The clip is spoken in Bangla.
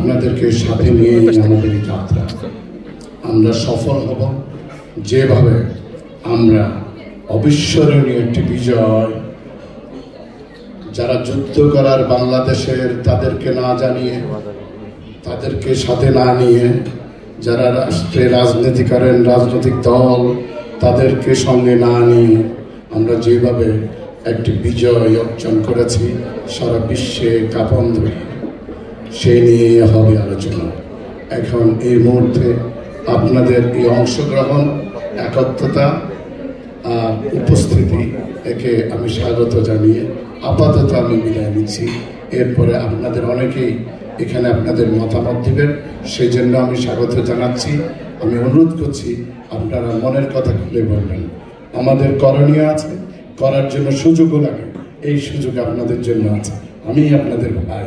আপনাদেরকে সাথে নিয়ে আমাদের এই যাত্রা আমরা সফল হব, যেভাবে আমরা অবিস্মরণীয় একটি বিজয়, যারা যুদ্ধ করার বাংলাদেশের তাদেরকে না জানিয়ে, তাদেরকে সাথে না নিয়ে, যারা রাষ্ট্রে রাজনীতি করেন রাজনৈতিক দল তাদেরকে সঙ্গে না নিয়ে আমরা যেভাবে একটি বিজয় অর্জন করেছি সারা বিশ্বে কাঁপন ধরে, সেই নিয়ে হবে আলোচনা। এখন এই মুহূর্তে আপনাদের এই অংশগ্রহণ, একত্রতা আর উপস্থিতি, একে আমি স্বাগত জানিয়ে আপাতত আমি বিদায় নিচ্ছি। এরপরে আপনাদের অনেকেই এখানে আপনাদের মতামত দিবেন, সেই জন্য আমি স্বাগত জানাচ্ছি। আমি অনুরোধ করছি আপনারা মনের কথা খুলে বলবেন। আমাদের করণীয় আছে, করার জন্য সুযোগও লাগে, এই সুযোগ আপনাদের জন্য আছে। আমি আপনাদের ভাই।